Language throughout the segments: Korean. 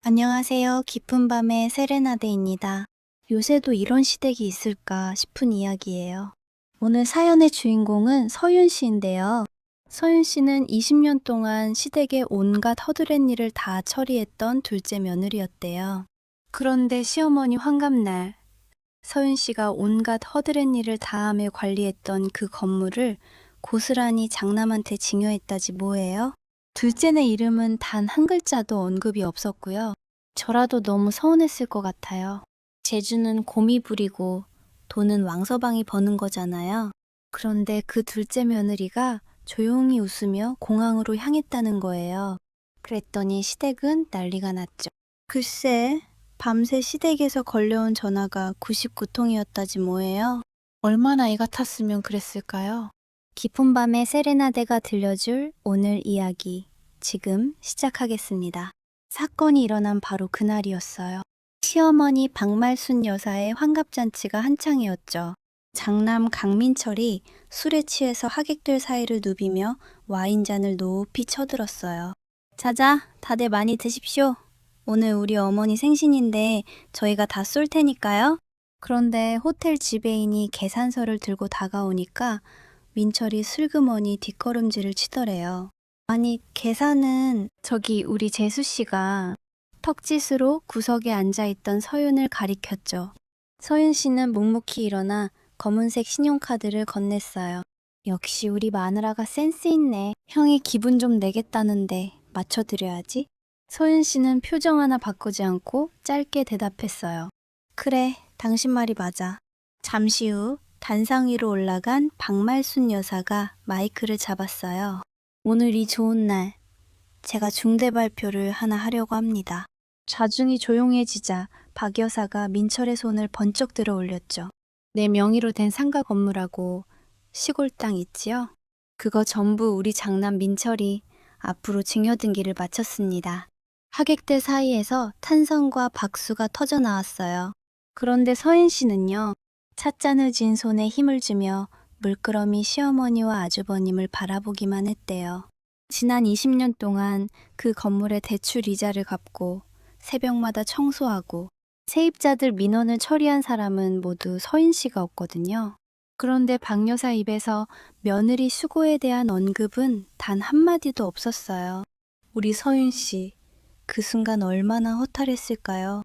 안녕하세요. 깊은 밤의 세레나데입니다. 요새도 이런 시댁이 있을까 싶은 이야기예요. 오늘 사연의 주인공은 서윤 씨인데요. 서윤 씨는 20년 동안 시댁의 온갖 허드렛 일을 다 처리했던 둘째 며느리였대요. 그런데 시어머니 환갑날, 서윤 씨가 온갖 허드렛 일을 다함에 관리했던 그 건물을 고스란히 장남한테 증여했다지 뭐예요? 둘째네 이름은 단 한 글자도 언급이 없었고요. 저라도 너무 서운했을 것 같아요. 재주는 곰이 부리고 돈은 왕서방이 버는 거잖아요. 그런데 그 둘째 며느리가 조용히 웃으며 공항으로 향했다는 거예요. 그랬더니 시댁은 난리가 났죠. 글쎄, 밤새 시댁에서 걸려온 전화가 99통이었다지 뭐예요. 얼마나 애가 탔으면 그랬을까요? 깊은 밤에 세레나데가 들려줄 오늘 이야기, 지금 시작하겠습니다. 사건이 일어난 바로 그날이었어요. 시어머니 박말순 여사의 환갑잔치가 한창이었죠. 장남 강민철이 술에 취해서 하객들 사이를 누비며 와인잔을 높이 쳐들었어요. 자자, 다들 많이 드십시오. 오늘 우리 어머니 생신인데 저희가 다 쏠 테니까요. 그런데 호텔 지배인이 계산서를 들고 다가오니까 민철이 슬그머니 뒷걸음질을 치더래요. 아니, 계산은 저기 우리 재수 씨가 턱짓으로 구석에 앉아있던 서윤을 가리켰죠. 서윤 씨는 묵묵히 일어나 검은색 신용카드를 건넸어요. 역시 우리 마누라가 센스 있네. 형이 기분 좀 내겠다는데 맞춰드려야지. 서윤 씨는 표정 하나 바꾸지 않고 짧게 대답했어요. 그래, 당신 말이 맞아. 잠시 후 단상 위로 올라간 박말순 여사가 마이크를 잡았어요. 오늘 이 좋은 날, 제가 중대 발표를 하나 하려고 합니다. 좌중이 조용해지자 박 여사가 민철의 손을 번쩍 들어 올렸죠. 내 명의로 된 상가 건물하고 시골 땅 있지요? 그거 전부 우리 장남 민철이 앞으로 증여등기를 마쳤습니다. 하객들 사이에서 탄성과 박수가 터져 나왔어요. 그런데 서인 씨는요, 찻잔을 손에 힘을 주며 물끄러미 시어머니와 아주버님을 바라보기만 했대요. 지난 20년 동안 그 건물의 대출 이자를 갚고 새벽마다 청소하고 세입자들 민원을 처리한 사람은 모두 서인 씨가 없거든요. 그런데 박 여사 입에서 며느리 수고에 대한 언급은 단 한마디도 없었어요. 우리 서윤 씨, 그 순간 얼마나 허탈했을까요?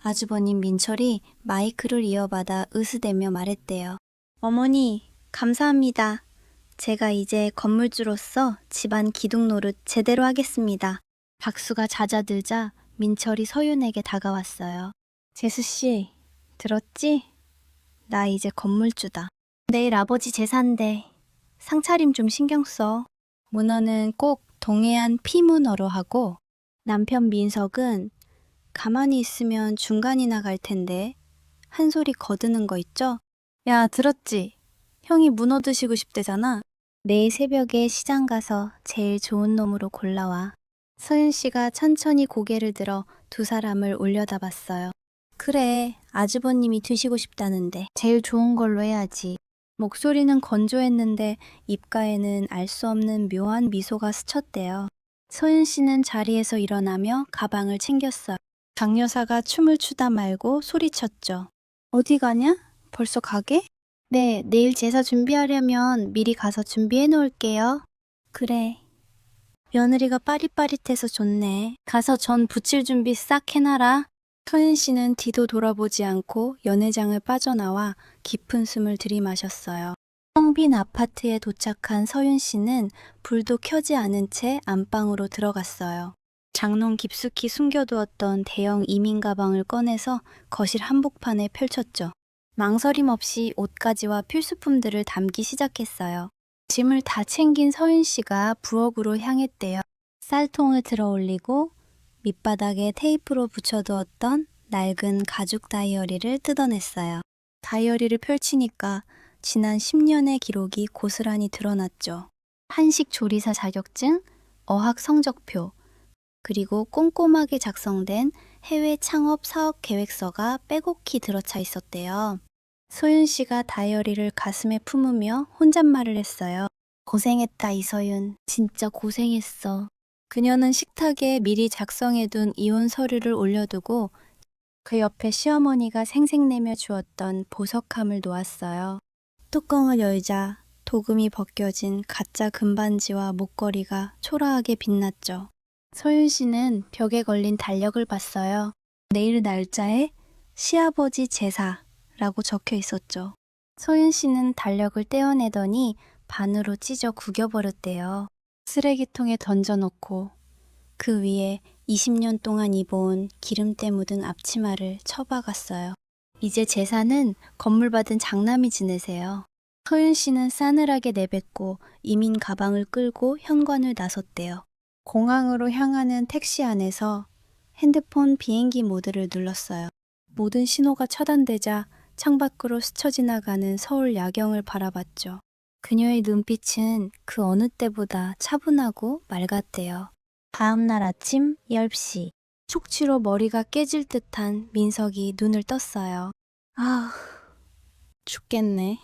아주버님 민철이 마이크를 이어받아 으스대며 말했대요. 어머니, 감사합니다. 제가 이제 건물주로서 집안 기둥 노릇 제대로 하겠습니다. 박수가 잦아들자 민철이 서윤에게 다가왔어요. 재수씨, 들었지? 나 이제 건물주다. 내일 아버지 제사인데 상차림 좀 신경 써. 문어는 꼭 동해안 피문어로 하고 남편 민석은 가만히 있으면 중간이나 갈 텐데 한 소리 거드는 거 있죠? 야, 들었지? 형이 문어 드시고 싶대잖아. 내일 새벽에 시장 가서 제일 좋은 놈으로 골라와. 서윤 씨가 천천히 고개를 들어 두 사람을 올려다봤어요. 그래, 아주버님이 드시고 싶다는데 제일 좋은 걸로 해야지. 목소리는 건조했는데 입가에는 알 수 없는 묘한 미소가 스쳤대요. 서윤 씨는 자리에서 일어나며 가방을 챙겼어요. 강 여사가 춤을 추다 말고 소리쳤죠. 어디 가냐? 벌써 가게? 네, 내일 제사 준비하려면 미리 가서 준비해 놓을게요. 그래. 며느리가 빠릿빠릿해서 좋네. 가서 전 부칠 준비 싹 해놔라. 서윤 씨는 뒤도 돌아보지 않고 연회장을 빠져나와 깊은 숨을 들이마셨어요. 텅 빈 아파트에 도착한 서윤 씨는 불도 켜지 않은 채 안방으로 들어갔어요. 장롱 깊숙이 숨겨두었던 대형 이민 가방을 꺼내서 거실 한복판에 펼쳤죠. 망설임 없이 옷가지와 필수품들을 담기 시작했어요. 짐을 다 챙긴 서윤 씨가 부엌으로 향했대요. 쌀통을 들어 올리고 밑바닥에 테이프로 붙여두었던 낡은 가죽 다이어리를 뜯어냈어요. 다이어리를 펼치니까 지난 10년의 기록이 고스란히 드러났죠. 한식 조리사 자격증, 어학 성적표, 그리고 꼼꼼하게 작성된 해외 창업 사업 계획서가 빼곡히 들어차 있었대요. 소윤 씨가 다이어리를 가슴에 품으며 혼잣말을 했어요. 고생했다, 이서윤. 진짜 고생했어. 그녀는 식탁에 미리 작성해둔 이혼 서류를 올려두고 그 옆에 시어머니가 생색내며 주었던 보석함을 놓았어요. 뚜껑을 열자 도금이 벗겨진 가짜 금반지와 목걸이가 초라하게 빛났죠. 서윤 씨는 벽에 걸린 달력을 봤어요. 내일 날짜에 시아버지 제사라고 적혀 있었죠. 서윤 씨는 달력을 떼어내더니 반으로 찢어 구겨버렸대요. 쓰레기통에 던져놓고 그 위에 20년 동안 입어온 기름때 묻은 앞치마를 쳐박았어요. 이제 제사는 건물 받은 장남이 지내세요. 서윤 씨는 싸늘하게 내뱉고 이민 가방을 끌고 현관을 나섰대요. 공항으로 향하는 택시 안에서 핸드폰 비행기 모드를 눌렀어요. 모든 신호가 차단되자 창밖으로 스쳐 지나가는 서울 야경을 바라봤죠. 그녀의 눈빛은 그 어느 때보다 차분하고 맑았대요. 다음 날 아침 10시 숙취로 머리가 깨질 듯한 민석이 눈을 떴어요. 아, 죽겠네.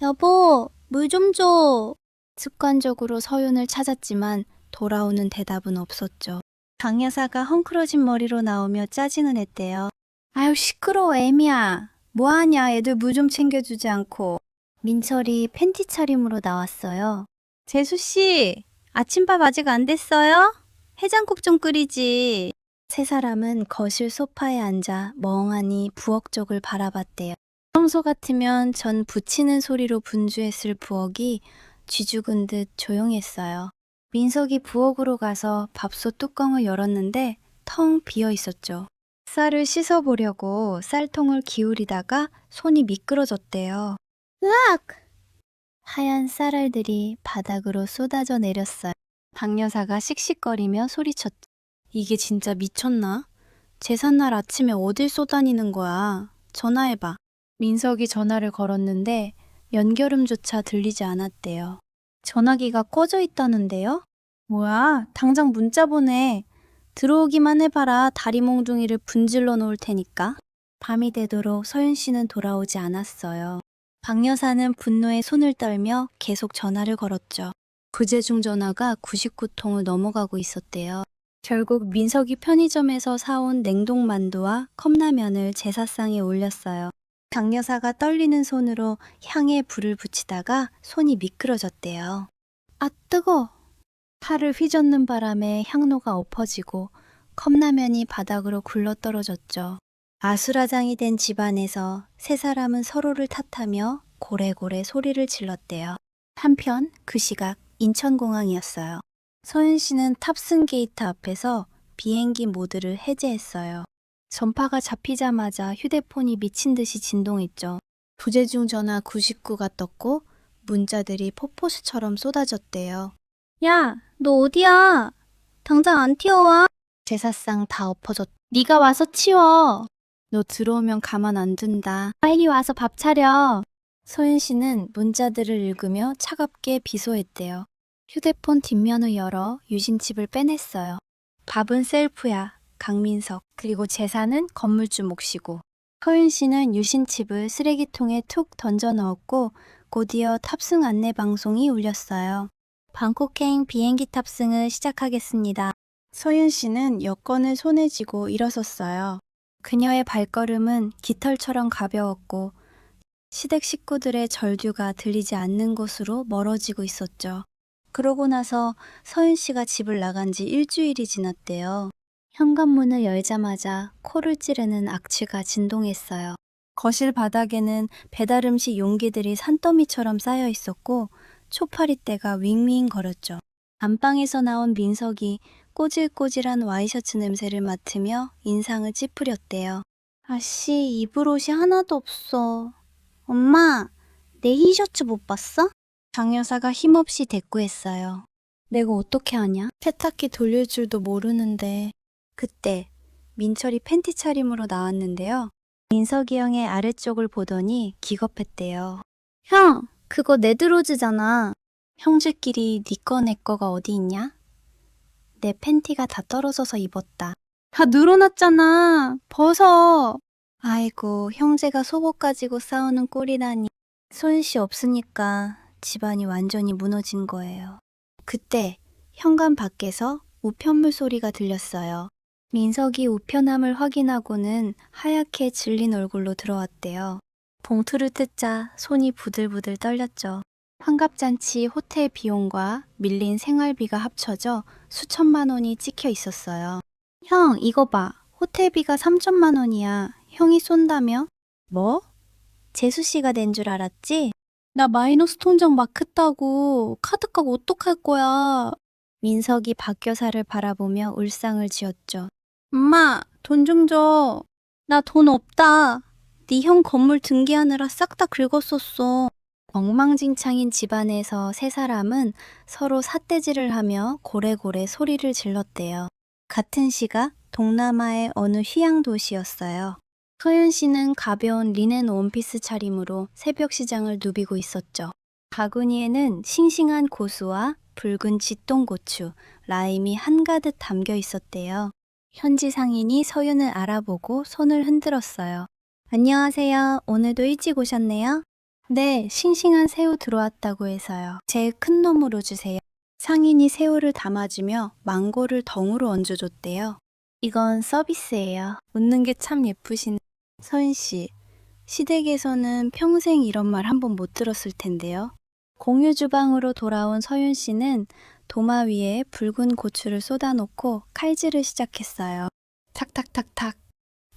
여보, 물 좀 줘. 습관적으로 서윤을 찾았지만 돌아오는 대답은 없었죠. 강 여사가 헝클어진 머리로 나오며 짜증을 냈대요. 아유 시끄러워 애미야. 뭐하냐 애들 물 좀 챙겨주지 않고. 민철이 팬티 차림으로 나왔어요. 재수씨, 아침밥 아직 안 됐어요? 해장국 좀 끓이지. 세 사람은 거실 소파에 앉아 멍하니 부엌 쪽을 바라봤대요. 평소 같으면 전 부치는 소리로 분주했을 부엌이 쥐죽은 듯 조용했어요. 민석이 부엌으로 가서 밥솥 뚜껑을 열었는데 텅 비어 있었죠. 쌀을 씻어보려고 쌀통을 기울이다가 손이 미끄러졌대요. 으악! 하얀 쌀알들이 바닥으로 쏟아져 내렸어요. 박 여사가 씩씩거리며 소리쳤죠. 이게 진짜 미쳤나? 제삿날 아침에 어딜 쏘다니는 거야. 전화해봐. 민석이 전화를 걸었는데 연결음조차 들리지 않았대요. 전화기가 꺼져 있다는데요? 뭐야, 당장 문자 보내. 들어오기만 해봐라. 다리 몽둥이를 분질러 놓을 테니까. 밤이 되도록 서윤 씨는 돌아오지 않았어요. 박 여사는 분노에 손을 떨며 계속 전화를 걸었죠. 부재중 전화가 99통을 넘어가고 있었대요. 결국 민석이 편의점에서 사온 냉동만두와 컵라면을 제사상에 올렸어요. 강 여사가 떨리는 손으로 향에 불을 붙이다가 손이 미끄러졌대요. 아 뜨거! 팔을 휘젓는 바람에 향로가 엎어지고 컵라면이 바닥으로 굴러떨어졌죠. 아수라장이 된 집안에서 세 사람은 서로를 탓하며 고래고래 소리를 질렀대요. 한편 그 시각 인천공항이었어요. 서윤 씨는 탑승 게이트 앞에서 비행기 모드를 해제했어요. 전파가 잡히자마자 휴대폰이 미친 듯이 진동했죠. 부재중 전화 99가 떴고 문자들이 폭포수처럼 쏟아졌대요. 야, 너 어디야? 당장 안 튀어와. 제사상 다 엎어졌. 네가 와서 치워. 너 들어오면 가만 안 둔다. 빨리 와서 밥 차려. 소윤 씨는 문자들을 읽으며 차갑게 비소했대요. 휴대폰 뒷면을 열어 유심칩을 빼냈어요. 밥은 셀프야. 강민석. 그리고 제사는 건물주 몫이고. 서윤 씨는 유심칩을 쓰레기통에 툭 던져 넣었고 곧이어 탑승 안내 방송이 울렸어요. 방콕행 비행기 탑승을 시작하겠습니다. 서윤 씨는 여권을 손에 쥐고 일어섰어요. 그녀의 발걸음은 깃털처럼 가벼웠고 시댁 식구들의 절규가 들리지 않는 곳으로 멀어지고 있었죠. 그러고 나서 서윤 씨가 집을 나간 지 일주일이 지났대요. 현관문을 열자마자 코를 찌르는 악취가 진동했어요. 거실 바닥에는 배달 음식 용기들이 산더미처럼 쌓여 있었고 초파리떼가 윙윙 거렸죠. 안방에서 나온 민석이 꼬질꼬질한 와이셔츠 냄새를 맡으며 인상을 찌푸렸대요. 아씨, 입을 옷이 하나도 없어. 엄마, 내 흰셔츠 못 봤어? 장 여사가 힘없이 대꾸했어요. 내가 어떻게 아냐? 세탁기 돌릴 줄도 모르는데. 그때 민철이 팬티 차림으로 나왔는데요. 민석이 형의 아래쪽을 보더니 기겁했대요. 형, 그거 네드로즈잖아. 형제끼리 네 거 내 거가 어디 있냐? 내 팬티가 다 떨어져서 입었다. 다 늘어났잖아. 벗어. 아이고, 형제가 속옷 가지고 싸우는 꼴이라니. 소윤 씨 없으니까 집안이 완전히 무너진 거예요. 그때 현관 밖에서 우편물 소리가 들렸어요. 민석이 우편함을 확인하고는 하얗게 질린 얼굴로 들어왔대요. 봉투를 뜯자 손이 부들부들 떨렸죠. 환갑잔치 호텔 비용과 밀린 생활비가 합쳐져 수천만 원이 찍혀 있었어요. 형, 이거 봐. 호텔비가 3천만 원이야. 형이 쏜다며? 뭐? 재수 씨가 낸 줄 알았지? 나 마이너스 통장 마크 따고 카드값 어떡할 거야? 민석이 박 여사를 바라보며 울상을 지었죠. 엄마, 돈 좀 줘. 나 돈 없다. 네 형 건물 등기하느라 싹 다 긁었었어. 엉망진창인 집안에서 세 사람은 서로 삿대질을 하며 고래고래 소리를 질렀대요. 같은 시각 동남아의 어느 휴양 도시였어요. 서윤 씨는 가벼운 리넨 원피스 차림으로 새벽 시장을 누비고 있었죠. 바구니에는 싱싱한 고수와 붉은 짓동고추, 라임이 한가득 담겨 있었대요. 현지 상인이 서윤을 알아보고 손을 흔들었어요. 안녕하세요. 오늘도 일찍 오셨네요. 네, 싱싱한 새우 들어왔다고 해서요. 제일 큰 놈으로 주세요. 상인이 새우를 담아주며 망고를 덩으로 얹어줬대요. 이건 서비스예요. 웃는 게 참 예쁘시네. 서윤 씨, 시댁에서는 평생 이런 말 한 번 못 들었을 텐데요. 공유 주방으로 돌아온 서윤 씨는 도마 위에 붉은 고추를 쏟아놓고 칼질을 시작했어요. 탁탁탁탁.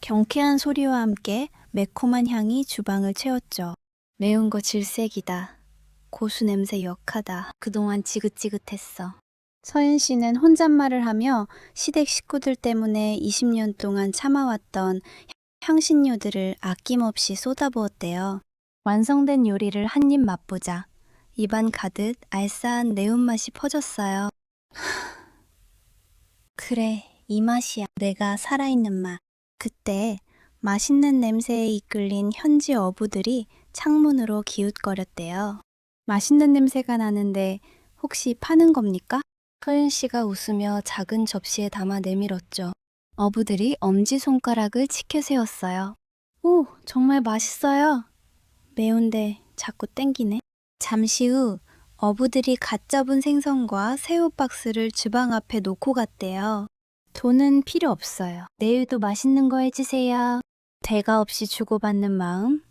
경쾌한 소리와 함께 매콤한 향이 주방을 채웠죠. 매운 거 질색이다. 고수 냄새 역하다. 그동안 지긋지긋했어. 서윤 씨는 혼잣말을 하며 시댁 식구들 때문에 20년 동안 참아왔던 향신료들을 아낌없이 쏟아부었대요. 완성된 요리를 한 입 맛보자. 입안 가득 알싸한 매운맛이 퍼졌어요. 그래, 이 맛이야. 내가 살아있는 맛. 그때 맛있는 냄새에 이끌린 현지 어부들이 창문으로 기웃거렸대요. 맛있는 냄새가 나는데 혹시 파는 겁니까? 서윤 씨가 웃으며 작은 접시에 담아 내밀었죠. 어부들이 엄지손가락을 치켜 세웠어요. 오, 정말 맛있어요. 매운데 자꾸 땡기네. 잠시 후 어부들이 갓 잡은 생선과 새우 박스를 주방 앞에 놓고 갔대요. 돈은 필요 없어요. 내일도 맛있는 거 해주세요. 대가 없이 주고받는 마음,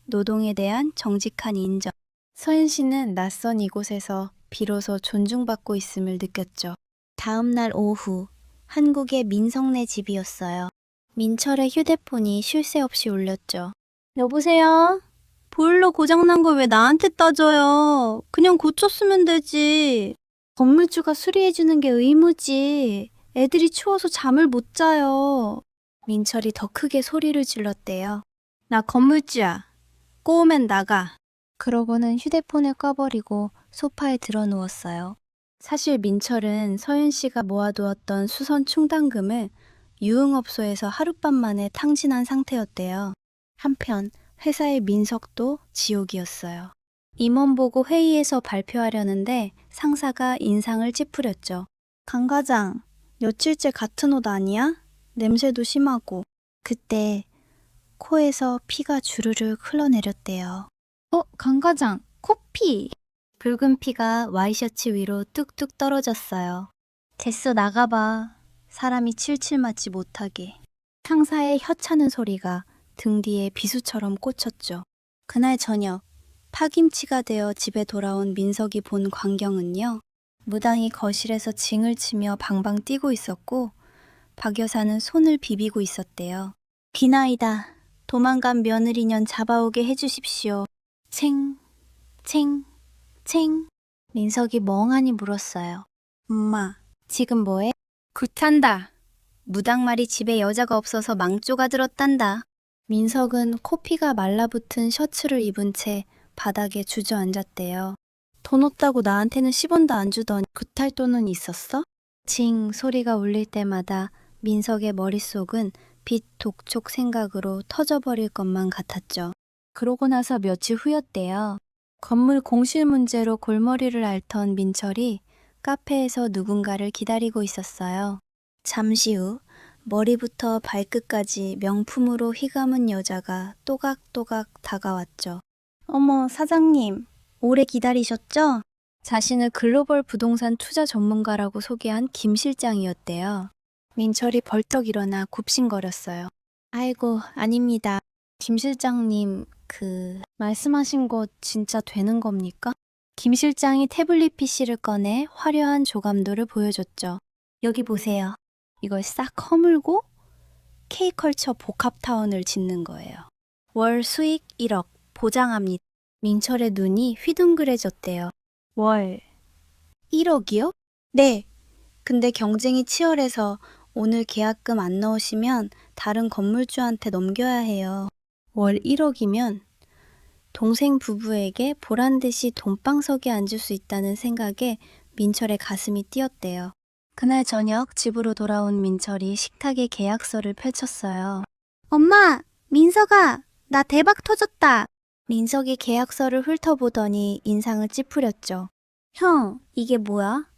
노동에 대한 정직한 인정. 서윤 씨는 낯선 이곳에서 비로소 존중받고 있음을 느꼈죠. 다음 날 오후, 한국의 민석네 집이었어요. 민철의 휴대폰이 쉴 새 없이 울렸죠. 여보세요? 보일러 고장난 걸 왜 나한테 따져요? 그냥 고쳤으면 되지. 건물주가 수리해주는 게 의무지. 애들이 추워서 잠을 못 자요. 민철이 더 크게 소리를 질렀대요. 나 건물주야. 꼬우면 나가. 그러고는 휴대폰을 꺼버리고 소파에 들어 누웠어요. 사실 민철은 서윤 씨가 모아두었던 수선 충당금을 유흥업소에서 하룻밤 만에 탕진한 상태였대요. 한편 회사의 민석도 지옥이었어요. 임원 보고 회의에서 발표하려는데 상사가 인상을 찌푸렸죠. 강 과장, 며칠째 같은 옷 아니야? 냄새도 심하고. 그때 코에서 피가 주르륵 흘러내렸대요. 강 과장, 코피! 붉은 피가 와이셔츠 위로 뚝뚝 떨어졌어요. 됐어, 나가봐. 사람이 칠칠 맞지 못하게. 상사의 혀차는 소리가 등 뒤에 비수처럼 꽂혔죠. 그날 저녁, 파김치가 되어 집에 돌아온 민석이 본 광경은요. 무당이 거실에서 징을 치며 방방 뛰고 있었고 박 여사는 손을 비비고 있었대요. 기나이다. 도망간 며느리년 잡아오게 해주십시오. 챙, 챙, 챙. 민석이 멍하니 물었어요. 엄마, 지금 뭐해? 굿한다. 무당 말이 집에 여자가 없어서 망조가 들었단다. 민석은 코피가 말라붙은 셔츠를 입은 채 바닥에 주저앉았대요. 돈 없다고 나한테는 10원도 안 주더니 굿할 돈은 있었어? 징 소리가 울릴 때마다 민석의 머릿속은 빛 독촉 생각으로 터져버릴 것만 같았죠. 그러고 나서 며칠 후였대요. 건물 공실 문제로 골머리를 앓던 민철이 카페에서 누군가를 기다리고 있었어요. 잠시 후 머리부터 발끝까지 명품으로 휘감은 여자가 또각또각 다가왔죠. 어머, 사장님, 오래 기다리셨죠? 자신을 글로벌 부동산 투자 전문가라고 소개한 김 실장이었대요. 민철이 벌떡 일어나 굽신거렸어요. 아이고, 아닙니다. 김 실장님, 말씀하신 거 진짜 되는 겁니까? 김 실장이 태블릿 PC를 꺼내 화려한 조감도를 보여줬죠. 여기 보세요. 이걸 싹 허물고 K컬처 복합타운을 짓는 거예요. 월 수익 1억 보장합니다. 민철의 눈이 휘둥그레졌대요. 월 1억이요? 네. 근데 경쟁이 치열해서 오늘 계약금 안 넣으시면 다른 건물주한테 넘겨야 해요. 월 1억이면 동생 부부에게 보란듯이 돈방석에 앉을 수 있다는 생각에 민철의 가슴이 뛰었대요. 그날 저녁 집으로 돌아온 민철이 식탁에 계약서를 펼쳤어요. 엄마! 민석아! 나 대박 터졌다! 민석이 계약서를 훑어보더니 인상을 찌푸렸죠. 형, 이게 뭐야?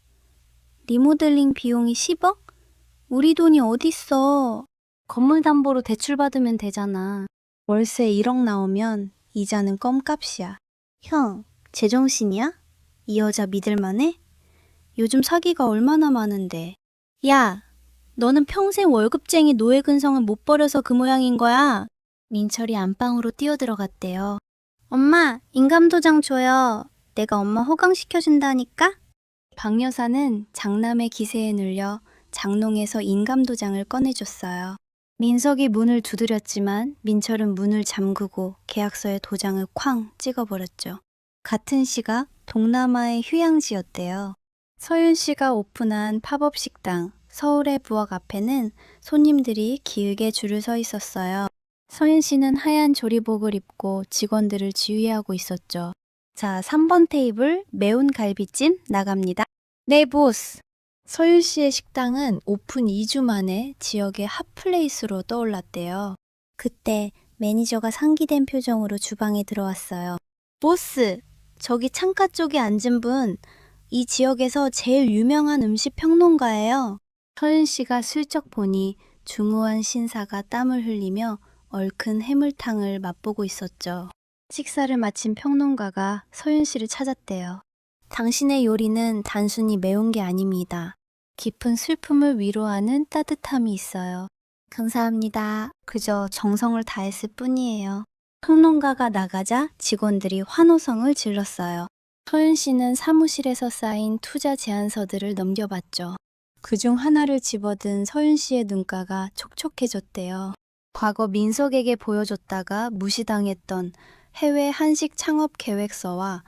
리모델링 비용이 10억? 우리 돈이 어딨어? 건물 담보로 대출받으면 되잖아. 월세 1억 나오면 이자는 껌값이야. 형, 제정신이야? 이 여자 믿을만해? 요즘 사기가 얼마나 많은데. 야, 너는 평생 월급쟁이 노예 근성을 못 버려서 그 모양인 거야. 민철이 안방으로 뛰어들어갔대요. 엄마, 인감도장 줘요. 내가 엄마 호강시켜준다니까? 박 여사는 장남의 기세에 눌려 장롱에서 인감도장을 꺼내줬어요. 민석이 문을 두드렸지만 민철은 문을 잠그고 계약서에 도장을 쾅 찍어버렸죠. 같은 시각 동남아의 휴양지였대요. 서윤 씨가 오픈한 팝업 식당 서울의 부엌 앞에는 손님들이 길게 줄을 서 있었어요. 서윤 씨는 하얀 조리복을 입고 직원들을 지휘하고 있었죠. 자, 3번 테이블 매운 갈비찜 나갑니다. 네, 보스. 서윤 씨의 식당은 오픈 2주 만에 지역의 핫플레이스로 떠올랐대요. 그때 매니저가 상기된 표정으로 주방에 들어왔어요. 보스, 저기 창가 쪽에 앉은 분, 이 지역에서 제일 유명한 음식 평론가예요. 서윤 씨가 슬쩍 보니 중후한 신사가 땀을 흘리며 얼큰 해물탕을 맛보고 있었죠. 식사를 마친 평론가가 서윤 씨를 찾았대요. 당신의 요리는 단순히 매운 게 아닙니다. 깊은 슬픔을 위로하는 따뜻함이 있어요. 감사합니다. 그저 정성을 다했을 뿐이에요. 평론가가 나가자 직원들이 환호성을 질렀어요. 서윤 씨는 사무실에서 쌓인 투자 제안서들을 넘겨봤죠. 그중 하나를 집어든 서윤 씨의 눈가가 촉촉해졌대요. 과거 민석에게 보여줬다가 무시당했던 해외 한식 창업 계획서와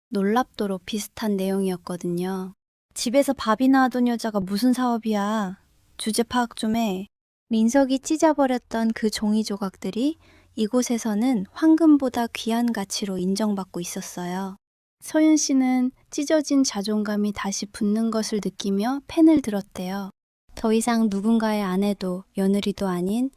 놀랍도록 비슷한 내용이었거든요. 집에서 밥이나 하던 여자가 무슨 사업이야. 주제 파악 좀 해. 민석이 찢어버렸던 그 종이 조각들이 이곳에서는 황금보다 귀한 가치로 인정받고 있었어요. 서윤 씨는 찢어진 자존감이 다시 붙는 것을 느끼며 펜을 들었대요. 더 이상 누군가의 아내도 며느리도 아닌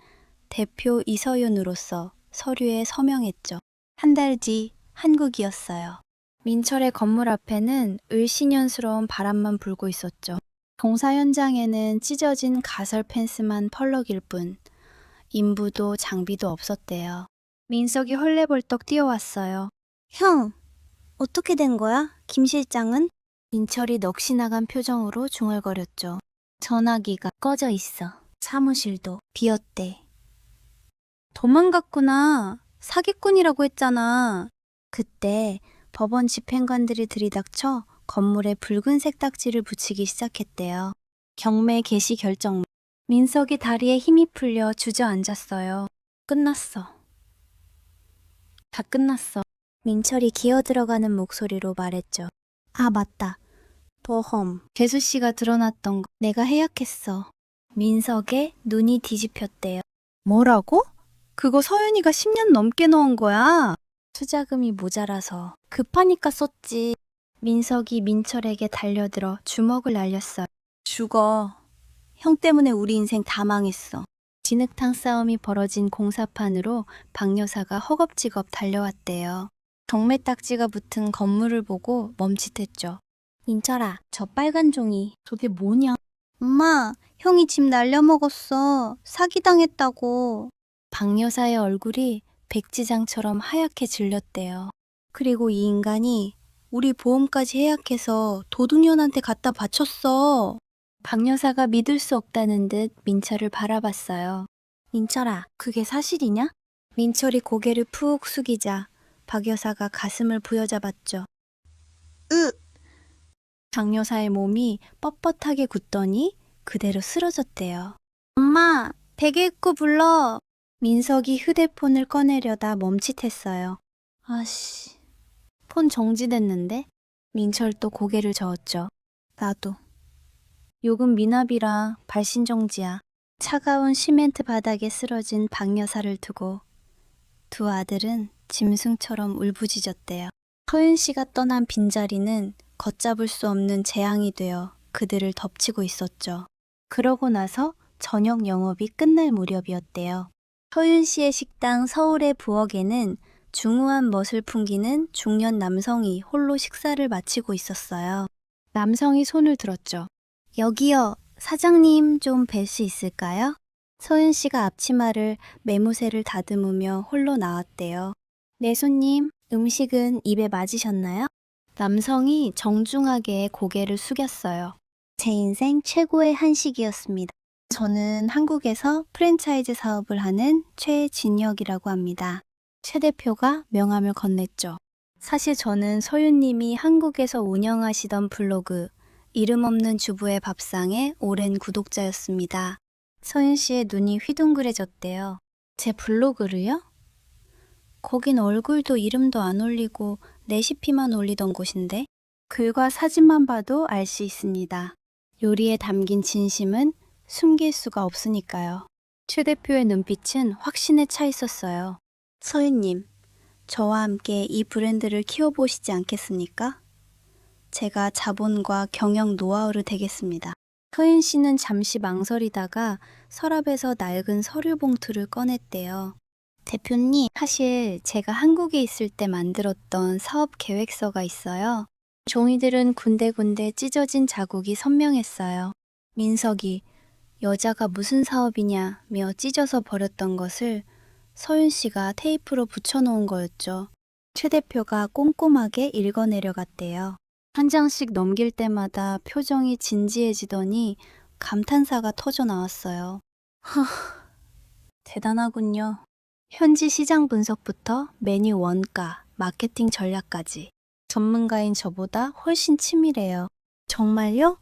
대표 이서윤으로서 서류에 서명했죠. 한 달 뒤 한국이었어요. 민철의 건물 앞에는 을씨년스러운 바람만 불고 있었죠. 공사 현장에는 찢어진 가설 펜스만 펄럭일 뿐 인부도 장비도 없었대요. 민석이 헐레벌떡 뛰어왔어요. 형, 어떻게 된 거야? 김 실장은? 민철이 넋이 나간 표정으로 중얼거렸죠. 전화기가 꺼져 있어. 사무실도 비었대. 도망갔구나. 사기꾼이라고 했잖아. 그때 법원 집행관들이 들이닥쳐 건물에 붉은색 딱지를 붙이기 시작했대요. 경매 개시 결정. 민석이 다리에 힘이 풀려 주저앉았어요. 끝났어. 다 끝났어. 민철이 기어들어가는 목소리로 말했죠. 아, 맞다. 보험. 재수씨가 드러났던 거 내가 해약했어. 민석의 눈이 뒤집혔대요. 뭐라고? 그거 서윤이가 10년 넘게 넣은 거야. 투자금이 모자라서 급하니까 썼지. 민석이 민철에게 달려들어 주먹을 날렸어요. 죽어. 형 때문에 우리 인생 다 망했어. 진흙탕 싸움이 벌어진 공사판으로 박 여사가 허겁지겁 달려왔대요. 경매 딱지가 붙은 건물을 보고 멈칫했죠. 민철아, 저 빨간 종이 저게 뭐냐? 엄마, 형이 집 날려먹었어. 사기당했다고. 박 여사의 얼굴이 백지장처럼 하얗게 질렸대요. 그리고 이 인간이 우리 보험까지 해약해서 도둑년한테 갖다 바쳤어. 박 여사가 믿을 수 없다는 듯 민철을 바라봤어요. 민철아, 그게 사실이냐? 민철이 고개를 푹 숙이자 박 여사가 가슴을 부여잡았죠. 박 여사의 몸이 뻣뻣하게 굳더니 그대로 쓰러졌대요. 엄마, 119 불러. 민석이 휴대폰을 꺼내려다 멈칫했어요. 아씨, 폰 정지됐는데? 민철도 고개를 저었죠. 나도. 요금 미납이라 발신정지야. 차가운 시멘트 바닥에 쓰러진 박 여사를 두고 두 아들은 짐승처럼 울부짖었대요. 서윤 씨가 떠난 빈자리는 걷잡을 수 없는 재앙이 되어 그들을 덮치고 있었죠. 그러고 나서 저녁 영업이 끝날 무렵이었대요. 서윤 씨의 식당 서울의 부엌에는 중후한 멋을 풍기는 중년 남성이 홀로 식사를 마치고 있었어요. 남성이 손을 들었죠. 여기요, 사장님 좀 뵐 수 있을까요? 서윤 씨가 앞치마를 매무새를 다듬으며 홀로 나왔대요. 네, 손님, 음식은 입에 맞으셨나요? 남성이 정중하게 고개를 숙였어요. 제 인생 최고의 한식이었습니다. 저는 한국에서 프랜차이즈 사업을 하는 최진혁이라고 합니다. 최 대표가 명함을 건넸죠. 사실 저는 서윤님이 한국에서 운영하시던 블로그 이름 없는 주부의 밥상의 오랜 구독자였습니다. 서윤 씨의 눈이 휘둥그레졌대요. 제 블로그를요? 거긴 얼굴도 이름도 안 올리고 레시피만 올리던 곳인데 글과 사진만 봐도 알 수 있습니다. 요리에 담긴 진심은 숨길 수가 없으니까요. 최 대표의 눈빛은 확신에 차 있었어요. 서윤님, 저와 함께 이 브랜드를 키워보시지 않겠습니까? 제가 자본과 경영 노하우를 대겠습니다. 서윤 씨는 잠시 망설이다가 서랍에서 낡은 서류 봉투를 꺼냈대요. 대표님, 사실 제가 한국에 있을 때 만들었던 사업 계획서가 있어요. 종이들은 군데군데 찢어진 자국이 선명했어요. 민석이 여자가 무슨 사업이냐며 찢어서 버렸던 것을 서윤 씨가 테이프로 붙여놓은 거였죠. 최 대표가 꼼꼼하게 읽어내려갔대요. 한 장씩 넘길 때마다 표정이 진지해지더니 감탄사가 터져 나왔어요. 대단하군요. 현지 시장 분석부터 메뉴 원가, 마케팅 전략까지. 전문가인 저보다 훨씬 치밀해요. 정말요?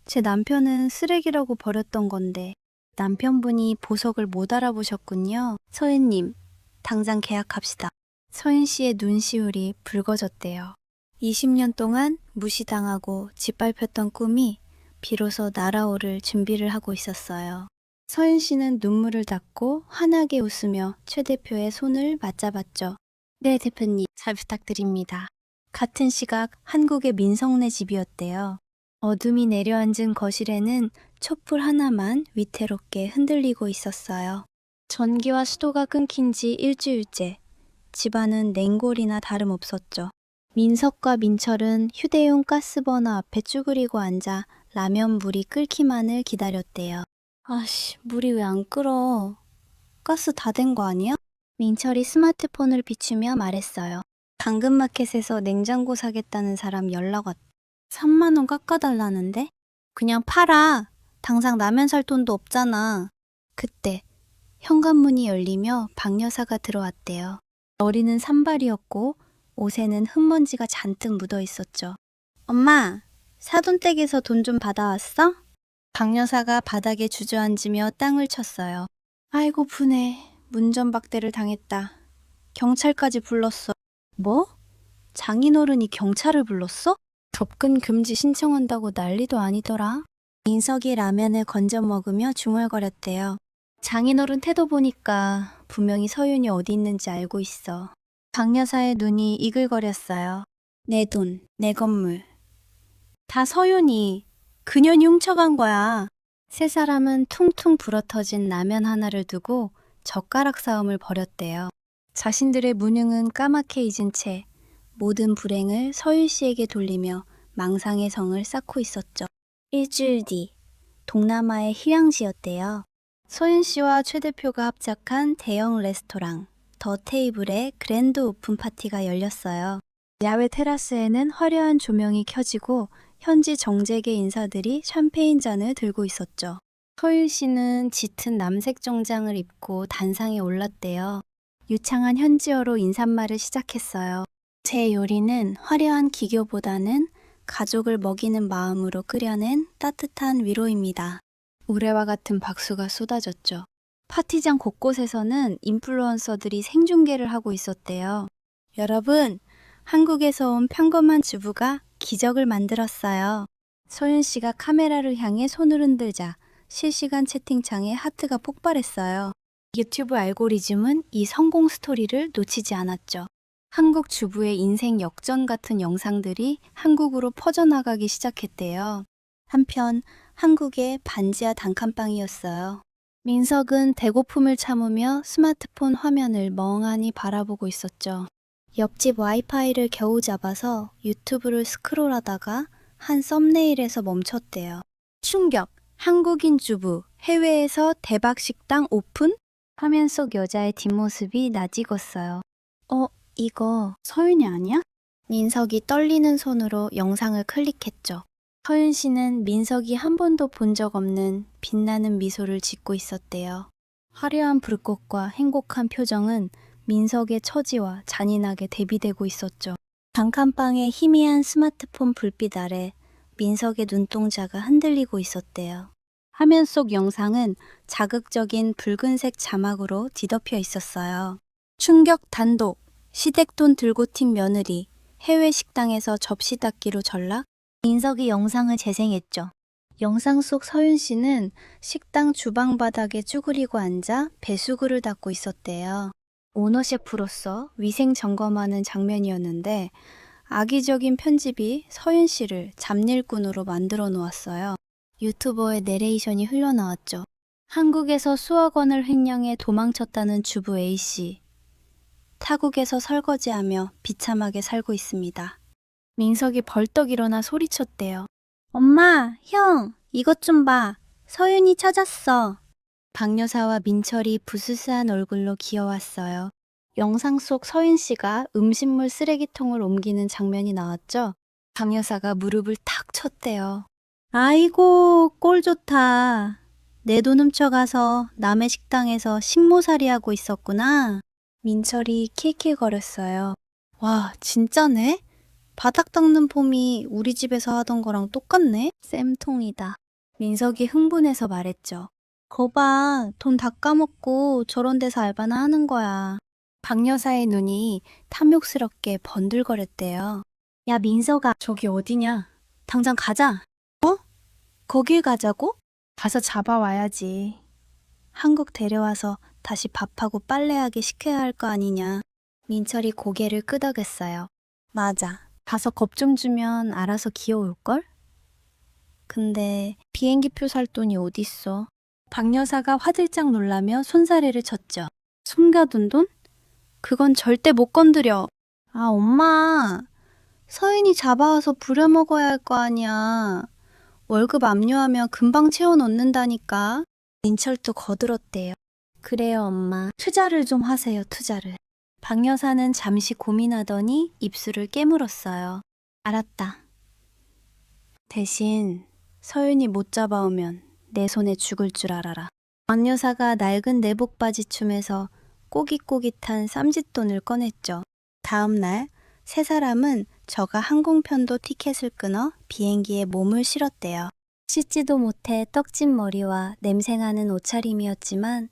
제 남편은 쓰레기라고 버렸던 건데 남편분이 보석을 못 알아보셨군요. 서윤님, 당장 계약합시다. 서윤 씨의 눈시울이 붉어졌대요. 20년 동안 무시당하고 짓밟혔던 꿈이 비로소 날아오를 준비를 하고 있었어요. 서윤 씨는 눈물을 닦고 환하게 웃으며 최 대표의 손을 맞잡았죠. 네, 대표님, 잘 부탁드립니다. 같은 시각 한국의 민석네 집이었대요. 어둠이 내려앉은 거실에는 촛불 하나만 위태롭게 흔들리고 있었어요. 전기와 수도가 끊긴 지 일주일째. 집안은 냉골이나 다름없었죠. 민석과 민철은 휴대용 가스버너 앞에 쭈그리고 앉아 라면 물이 끓기만을 기다렸대요. 아씨, 물이 왜 안 끓어? 가스 다 된 거 아니야? 민철이 스마트폰을 비추며 말했어요. 당근마켓에서 냉장고 사겠다는 사람 연락 왔다. 3만 원 깎아달라는데? 그냥 팔아. 당장 라면 살 돈도 없잖아. 그때 현관문이 열리며 박 여사가 들어왔대요. 머리는 산발이었고 옷에는 흙먼지가 잔뜩 묻어 있었죠. 엄마, 사돈댁에서 돈 좀 받아왔어? 박 여사가 바닥에 주저앉으며 땅을 쳤어요. 아이고 분해. 문전박대를 당했다. 경찰까지 불렀어. 뭐? 장인어른이 경찰을 불렀어? 접근 금지 신청한다고 난리도 아니더라. 민석이 라면을 건져 먹으며 중얼거렸대요. 장인어른 태도 보니까 분명히 서윤이 어디 있는지 알고 있어. 박 여사의 눈이 이글거렸어요. 내 돈, 내 건물. 다 서윤이, 그년이 훔쳐간 거야. 세 사람은 퉁퉁 불어터진 라면 하나를 두고 젓가락 싸움을 벌였대요. 자신들의 무능은 까맣게 잊은 채 모든 불행을 서윤 씨에게 돌리며 망상의 성을 쌓고 있었죠. 일주일 뒤, 동남아의 휴양지였대요. 서윤 씨와 최 대표가 합작한 대형 레스토랑 더 테이블의 그랜드 오픈 파티가 열렸어요. 야외 테라스에는 화려한 조명이 켜지고 현지 정재계 인사들이 샴페인 잔을 들고 있었죠. 서윤 씨는 짙은 남색 정장을 입고 단상에 올랐대요. 유창한 현지어로 인사말을 시작했어요. 제 요리는 화려한 기교보다는 가족을 먹이는 마음으로 끓여낸 따뜻한 위로입니다. 우레와 같은 박수가 쏟아졌죠. 파티장 곳곳에서는 인플루언서들이 생중계를 하고 있었대요. 여러분, 한국에서 온 평범한 주부가 기적을 만들었어요. 소윤 씨가 카메라를 향해 손을 흔들자 실시간 채팅창에 하트가 폭발했어요. 유튜브 알고리즘은 이 성공 스토리를 놓치지 않았죠. 한국 주부의 인생 역전 같은 영상들이 한국으로 퍼져나가기 시작했대요. 한편 한국의 반지하 단칸방이었어요. 민석은 배고픔을 참으며 스마트폰 화면을 멍하니 바라보고 있었죠. 옆집 와이파이를 겨우 잡아서 유튜브를 스크롤하다가 한 썸네일에서 멈췄대요. 충격! 한국인 주부, 해외에서 대박 식당 오픈? 화면 속 여자의 뒷모습이 낯익었어요. 이거 서윤이 아니야? 민석이 떨리는 손으로 영상을 클릭했죠. 서윤 씨는 민석이 한 번도 본 적 없는 빛나는 미소를 짓고 있었대요. 화려한 불꽃과 행복한 표정은 민석의 처지와 잔인하게 대비되고 있었죠. 단칸방의 희미한 스마트폰 불빛 아래 민석의 눈동자가 흔들리고 있었대요. 화면 속 영상은 자극적인 붉은색 자막으로 뒤덮여 있었어요. 충격 단독! 시댁돈 들고 튄 며느리, 해외 식당에서 접시 닦기로 전락? 민석이 영상을 재생했죠. 영상 속 서윤 씨는 식당 주방 바닥에 쭈그리고 앉아 배수구를 닦고 있었대요. 오너 셰프로서 위생 점검하는 장면이었는데 악의적인 편집이 서윤 씨를 잡일꾼으로 만들어 놓았어요. 유튜버의 내레이션이 흘러나왔죠. 한국에서 수억원을 횡령해 도망쳤다는 주부 A씨. 타국에서 설거지하며 비참하게 살고 있습니다. 민석이 벌떡 일어나 소리쳤대요. 엄마, 형, 이것 좀 봐. 서윤이 찾았어. 박 여사와 민철이 부스스한 얼굴로 기어왔어요. 영상 속 서윤 씨가 음식물 쓰레기통을 옮기는 장면이 나왔죠. 박 여사가 무릎을 탁 쳤대요. 아이고, 꼴 좋다. 내 돈 훔쳐가서 남의 식당에서 식모살이 하고 있었구나. 민철이 킬킬거렸어요. 와, 진짜네? 바닥 닦는 폼이 우리 집에서 하던 거랑 똑같네? 쌤통이다. 민석이 흥분해서 말했죠. 거봐, 돈 다 까먹고 저런 데서 알바나 하는 거야. 박 여사의 눈이 탐욕스럽게 번들거렸대요. 야, 민석아, 저기 어디냐? 당장 가자. 거길 가자고? 가서 잡아와야지. 한국 데려와서 다시 밥하고 빨래하게 시켜야 할 거 아니냐. 민철이 고개를 끄덕였어요. 맞아. 가서 겁 좀 주면 알아서 기어올걸? 근데 비행기표 살 돈이 어딨어. 박 여사가 화들짝 놀라며 손사래를 쳤죠. 숨겨둔 돈? 그건 절대 못 건드려. 아, 엄마. 서인이 잡아와서 부려먹어야 할 거 아니야. 월급 압류하면 금방 채워 넣는다니까. 민철도 거들었대요. 그래요, 엄마. 투자를 좀 하세요, 투자를. 박 여사는 잠시 고민하더니 입술을 깨물었어요. 알았다. 대신 서윤이 못 잡아오면 내 손에 죽을 줄 알아라. 박 여사가 낡은 내복 바지 춤에서 꼬깃꼬깃한 쌈짓돈을 꺼냈죠. 다음 날 세 사람은 저가 항공편도 티켓을 끊어 비행기에 몸을 실었대요. 씻지도 못해 떡진 머리와 냄새나는 옷차림이었지만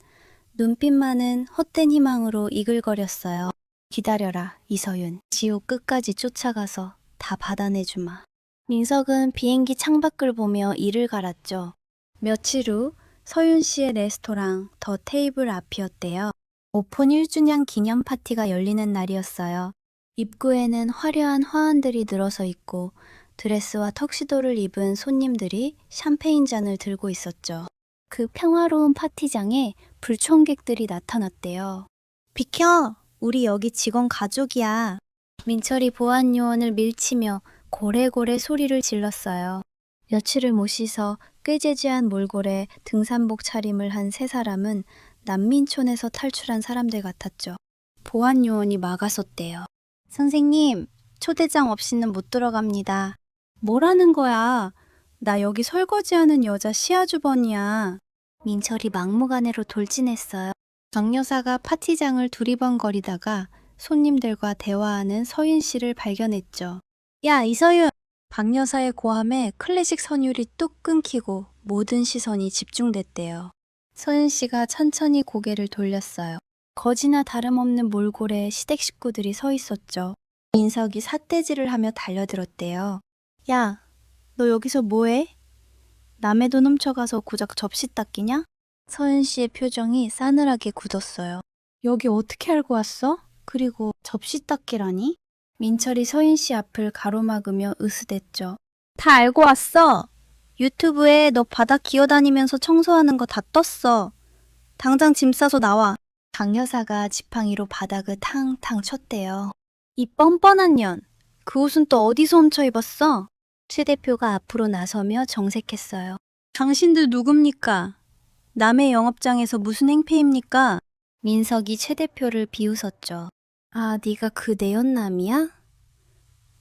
눈빛만은 헛된 희망으로 이글거렸어요. 기다려라, 이서윤. 지옥 끝까지 쫓아가서 다 받아내주마. 민석은 비행기 창밖을 보며 이를 갈았죠. 며칠 후 서윤 씨의 레스토랑 더 테이블 앞이었대요. 오픈 1주년 기념 파티가 열리는 날이었어요. 입구에는 화려한 화환들이 늘어서 있고 드레스와 턱시도를 입은 손님들이 샴페인 잔을 들고 있었죠. 그 평화로운 파티장에 불청객들이 나타났대요. 비켜! 우리 여기 직원 가족이야. 민철이 보안 요원을 밀치며 고래고래 소리를 질렀어요. 며칠을 못 씻어 꾀재재한 몰골에 등산복 차림을 한 세 사람은 난민촌에서 탈출한 사람들 같았죠. 보안 요원이 막아섰대요. 선생님, 초대장 없이는 못 들어갑니다. 뭐라는 거야? 나 여기 설거지하는 여자 시아주번이야. 민철이 막무가내로 돌진했어요. 강 여사가 파티장을 두리번거리다가 손님들과 대화하는 서윤 씨를 발견했죠. 야, 이서윤! 박 여사의 고함에 클래식 선율이 뚝 끊기고 모든 시선이 집중됐대요. 서윤 씨가 천천히 고개를 돌렸어요. 거지나 다름없는 몰골에 시댁 식구들이 서 있었죠. 민석이 삿대질을 하며 달려들었대요. 야, 너 여기서 뭐해? 남의 돈 훔쳐가서 고작 접시 닦이냐? 서윤 씨의 표정이 싸늘하게 굳었어요. 여기 어떻게 알고 왔어? 그리고 접시 닦기라니? 민철이 서윤 씨 앞을 가로막으며 으스댔죠. 다 알고 왔어. 유튜브에 너 바닥 기어다니면서 청소하는 거 다 떴어. 당장 짐 싸서 나와. 강 여사가 지팡이로 바닥을 탕탕 쳤대요. 이 뻔뻔한 년. 그 옷은 또 어디서 훔쳐 입었어? 최 대표가 앞으로 나서며 정색했어요. 당신들 누굽니까? 남의 영업장에서 무슨 행패입니까? 민석이 최 대표를 비웃었죠. 아, 네가 그 내연남이야?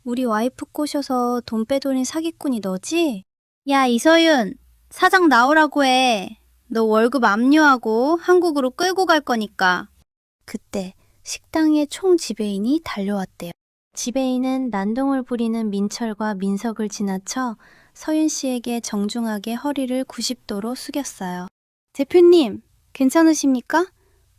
우리 와이프 꼬셔서 돈 빼돌린 사기꾼이 너지? 야, 이서윤, 사장 나오라고 해. 너 월급 압류하고 한국으로 끌고 갈 거니까. 그때 식당의 총 지배인이 달려왔대요. 지배인은 난동을 부리는 민철과 민석을 지나쳐 서윤 씨에게 정중하게 허리를 90도로 숙였어요. 대표님, 괜찮으십니까?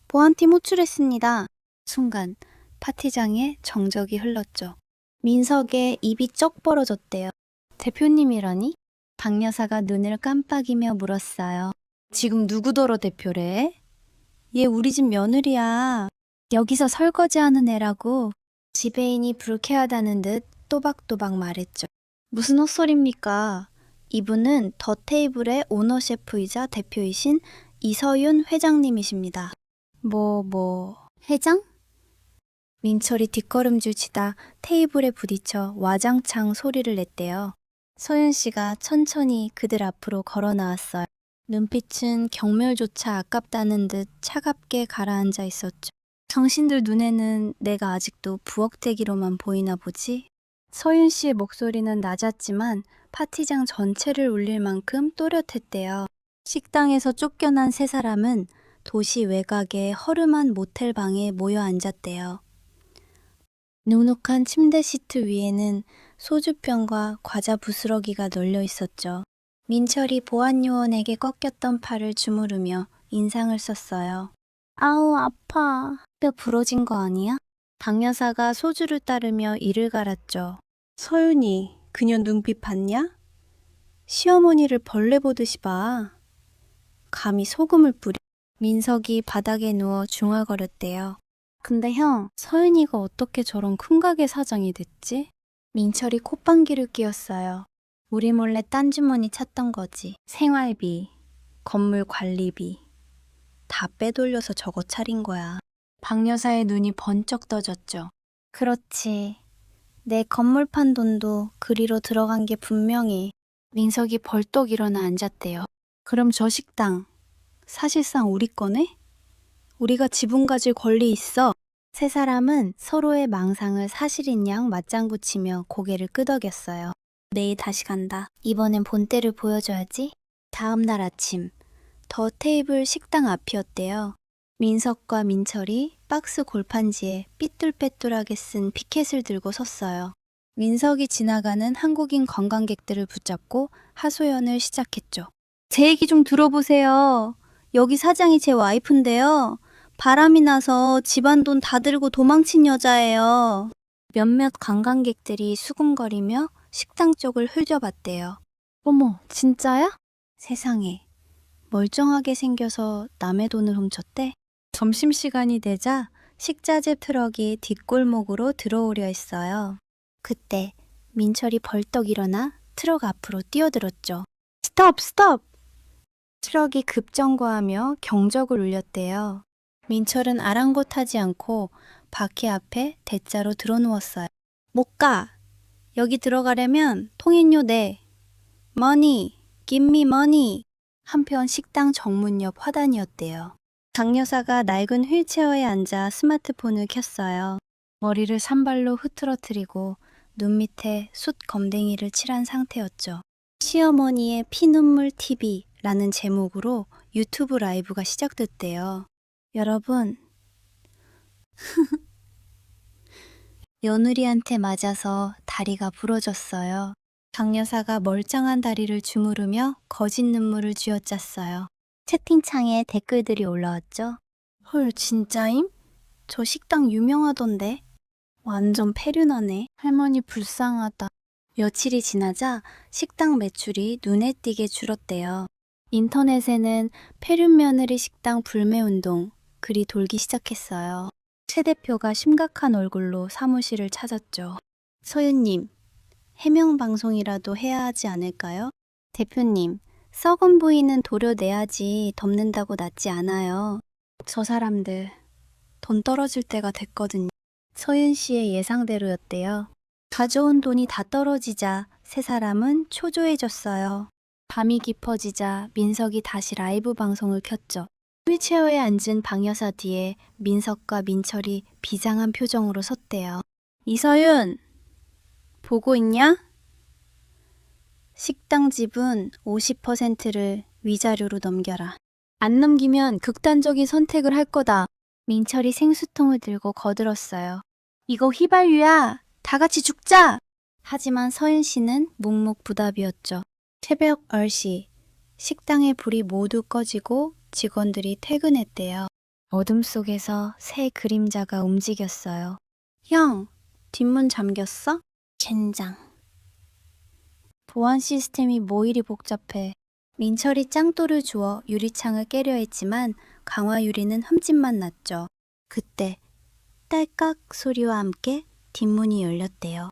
보안팀 호출했습니다. 순간 파티장에 정적이 흘렀죠. 민석의 입이 쩍 벌어졌대요. 대표님이라니? 박 여사가 눈을 깜빡이며 물었어요. 지금 누구더러 대표래? 얘 우리 집 며느리야. 여기서 설거지하는 애라고. 지배인이 불쾌하다는 듯 또박또박 말했죠. 무슨 헛소리입니까? 이분은 더 테이블의 오너 셰프이자 대표이신 이서윤 회장님이십니다. 회장? 민철이 뒷걸음질 치다 테이블에 부딪혀 와장창 소리를 냈대요. 서윤 씨가 천천히 그들 앞으로 걸어 나왔어요. 눈빛은 경멸조차 아깝다는 듯 차갑게 가라앉아 있었죠. 당신들 눈에는 내가 아직도 부엌대기로만 보이나 보지? 서윤 씨의 목소리는 낮았지만 파티장 전체를 울릴 만큼 또렷했대요. 식당에서 쫓겨난 세 사람은 도시 외곽의 허름한 모텔 방에 모여 앉았대요. 눅눅한 침대 시트 위에는 소주병과 과자 부스러기가 널려 있었죠. 민철이 보안요원에게 꺾였던 팔을 주무르며 인상을 썼어요. 아우, 아파. 뼈 부러진 거 아니야? 박 여사가 소주를 따르며 이를 갈았죠. 서윤이, 그녀 눈빛 봤냐? 시어머니를 벌레 보듯이 봐. 감히 소금을 뿌려. 민석이 바닥에 누워 중얼거렸대요. 근데 형, 서윤이가 어떻게 저런 큰 가게 사장이 됐지? 민철이 콧방귀를 뀌었어요. 우리 몰래 딴 주머니 찾던 거지. 생활비, 건물 관리비. 다 빼돌려서 저거 차린 거야. 박 여사의 눈이 번쩍 떠졌죠. 그렇지. 내 건물판 돈도 그리로 들어간 게 분명히. 민석이 벌떡 일어나 앉았대요. 그럼 저 식당, 사실상 우리 거네? 우리가 지분 가질 권리 있어. 세 사람은 서로의 망상을 사실인 양 맞장구 치며 고개를 끄덕였어요. 내일 다시 간다. 이번엔 본때를 보여줘야지. 다음 날 아침, 더 테이블 식당 앞이었대요. 민석과 민철이 박스 골판지에 삐뚤빼뚤하게 쓴 피켓을 들고 섰어요. 민석이 지나가는 한국인 관광객들을 붙잡고 하소연을 시작했죠. 제 얘기 좀 들어보세요. 여기 사장이 제 와이프인데요. 바람이 나서 집안 돈 다 들고 도망친 여자예요. 몇몇 관광객들이 수군거리며 식당 쪽을 흘려봤대요. 어머, 진짜야? 세상에, 멀쩡하게 생겨서 남의 돈을 훔쳤대? 점심시간이 되자 식자재 트럭이 뒷골목으로 들어오려 했어요. 그때 민철이 벌떡 일어나 트럭 앞으로 뛰어들었죠. 스톱! 스톱! 트럭이 급정거하며 경적을 울렸대요. 민철은 아랑곳하지 않고 바퀴 앞에 대자로 들어누웠어요. 못 가! 여기 들어가려면 통행료 내! 머니! give me money! 한편 식당 정문 옆 화단이었대요. 강 여사가 낡은 휠체어에 앉아 스마트폰을 켰어요. 머리를 산발로 흐트러뜨리고 눈 밑에 숯 검댕이를 칠한 상태였죠. 시어머니의 피눈물 TV라는 제목으로 유튜브 라이브가 시작됐대요. 여러분, 며느리한테 맞아서 다리가 부러졌어요. 강 여사가 멀쩡한 다리를 주무르며 거짓 눈물을 쥐어짰어요. 채팅창에 댓글들이 올라왔죠. 헐, 진짜임? 저 식당 유명하던데. 완전 패륜하네. 할머니 불쌍하다. 며칠이 지나자 식당 매출이 눈에 띄게 줄었대요. 인터넷에는 패륜 며느리 식당 불매운동 글이 돌기 시작했어요. 최 대표가 심각한 얼굴로 사무실을 찾았죠. 서윤님, 해명 방송이라도 해야 하지 않을까요? 대표님, 썩은 부위는 도려내야지 덮는다고 낫지 않아요. 저 사람들 돈 떨어질 때가 됐거든요. 서윤 씨의 예상대로였대요. 가져온 돈이 다 떨어지자 세 사람은 초조해졌어요. 밤이 깊어지자 민석이 다시 라이브 방송을 켰죠. 휠체어에 앉은 방 여사 뒤에 민석과 민철이 비장한 표정으로 섰대요. 이서윤, 보고 있냐? 식당 지분 50%를 위자료로 넘겨라. 안 넘기면 극단적인 선택을 할 거다. 민철이 생수통을 들고 거들었어요. 이거 휘발유야. 다 같이 죽자! 하지만 서윤 씨는 묵묵부답이었죠. 새벽 10시, 식당의 불이 모두 꺼지고 직원들이 퇴근했대요. 어둠 속에서 새 그림자가 움직였어요. 형, 뒷문 잠겼어? 젠장. 보안 시스템이 뭐 이리 복잡해. 민철이 짱돌을 주워 유리창을 깨려 했지만 강화 유리는 흠집만 났죠. 그때 딸깍 소리와 함께 뒷문이 열렸대요.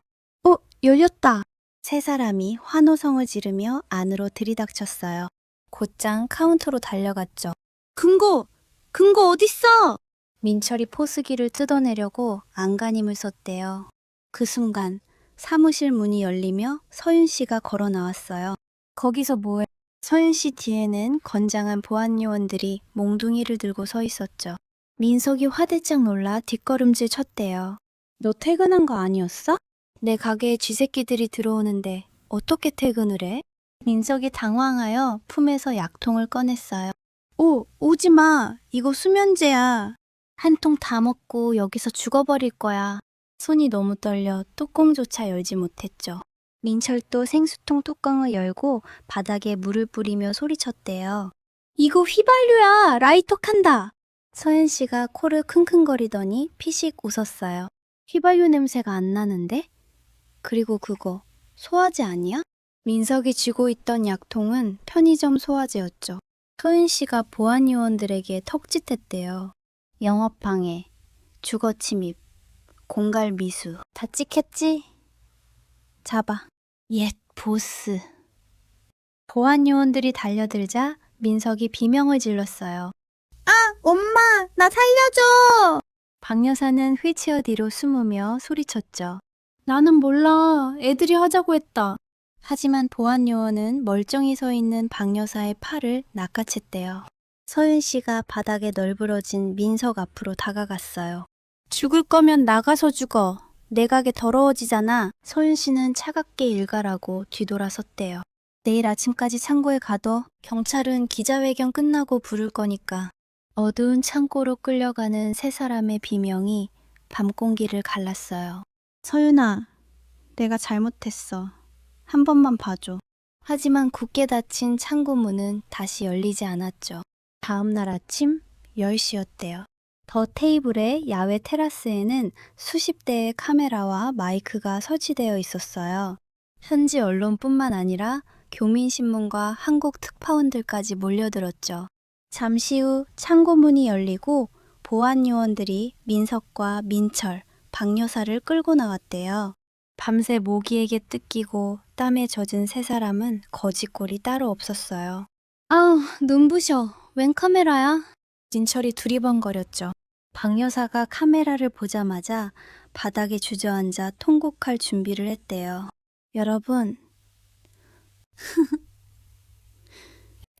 열렸다. 세 사람이 환호성을 지르며 안으로 들이닥쳤어요. 곧장 카운터로 달려갔죠. 금고! 금고 어딨어! 민철이 포스기를 뜯어내려고 안간힘을 썼대요. 그 순간 사무실 문이 열리며 서윤 씨가 걸어 나왔어요. 거기서 뭐해? 서윤 씨 뒤에는 건장한 보안 요원들이 몽둥이를 들고 서 있었죠. 민석이 화들짝 놀라 뒷걸음질 쳤대요. 너 퇴근한 거 아니었어? 내 가게에 쥐새끼들이 들어오는데 어떻게 퇴근을 해? 민석이 당황하여 품에서 약통을 꺼냈어요. 오지 마. 이거 수면제야. 한 통 다 먹고 여기서 죽어버릴 거야. 손이 너무 떨려 뚜껑조차 열지 못했죠. 민철도 생수통 뚜껑을 열고 바닥에 물을 뿌리며 소리쳤대요. 이거 휘발유야. 라이터 칸다. 서연 씨가 코를 킁킁거리더니 피식 웃었어요. 휘발유 냄새가 안 나는데? 그리고 그거 소화제 아니야? 민석이 쥐고 있던 약통은 편의점 소화제였죠. 서윤 씨가 보안 요원들에게 턱짓했대요. 영업방해, 주거침입, 공갈 미수. 다 찍혔지? 잡아. 옛 보스. 보안 요원들이 달려들자 민석이 비명을 질렀어요. 아, 엄마, 나 살려줘! 박 여사는 휠체어 뒤로 숨으며 소리쳤죠. 나는 몰라. 애들이 하자고 했다. 하지만 보안 요원은 멀쩡히 서 있는 박 여사의 팔을 낚아챘대요. 서윤 씨가 바닥에 널브러진 민석 앞으로 다가갔어요. 죽을 거면 나가서 죽어. 내 가게 더러워지잖아. 서윤 씨는 차갑게 일가라고 뒤돌아섰대요. 내일 아침까지 창고에 가둬. 경찰은 기자회견 끝나고 부를 거니까. 어두운 창고로 끌려가는 세 사람의 비명이 밤공기를 갈랐어요. 서윤아, 내가 잘못했어. 한 번만 봐줘. 하지만 굳게 닫힌 창고 문은 다시 열리지 않았죠. 다음 날 아침 10시였대요. 더 테이블의 야외 테라스에는 수십 대의 카메라와 마이크가 설치되어 있었어요. 현지 언론뿐만 아니라 교민신문과 한국 특파원들까지 몰려들었죠. 잠시 후 창고 문이 열리고 보안 요원들이 민석과 민철, 박 여사를 끌고 나왔대요. 밤새 모기에게 뜯기고 땀에 젖은 세 사람은 거짓골이 따로 없었어요. 아우, 눈부셔. 웬 카메라야? 민철이 두리번거렸죠. 박 여사가 카메라를 보자마자 바닥에 주저앉아 통곡할 준비를 했대요. 여러분,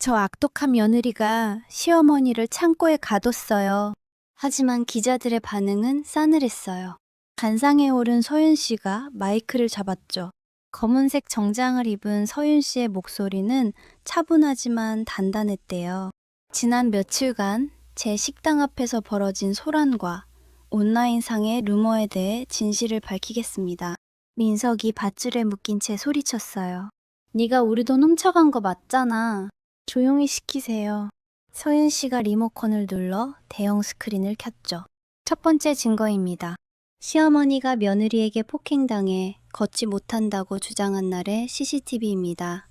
저 악독한 며느리가 시어머니를 창고에 가뒀어요. 하지만 기자들의 반응은 싸늘했어요. 단상에 오른 서윤 씨가 마이크를 잡았죠. 검은색 정장을 입은 서윤 씨의 목소리는 차분하지만 단단했대요. 지난 며칠간 제 식당 앞에서 벌어진 소란과 온라인상의 루머에 대해 진실을 밝히겠습니다. 민석이 밧줄에 묶인 채 소리쳤어요. 네가 우리 돈 훔쳐간 거 맞잖아. 조용히 시키세요. 서윤 씨가 리모컨을 눌러 대형 스크린을 켰죠. 첫 번째 증거입니다. 시어머니가 며느리에게 폭행당해 걷지 못한다고 주장한 날의 CCTV입니다.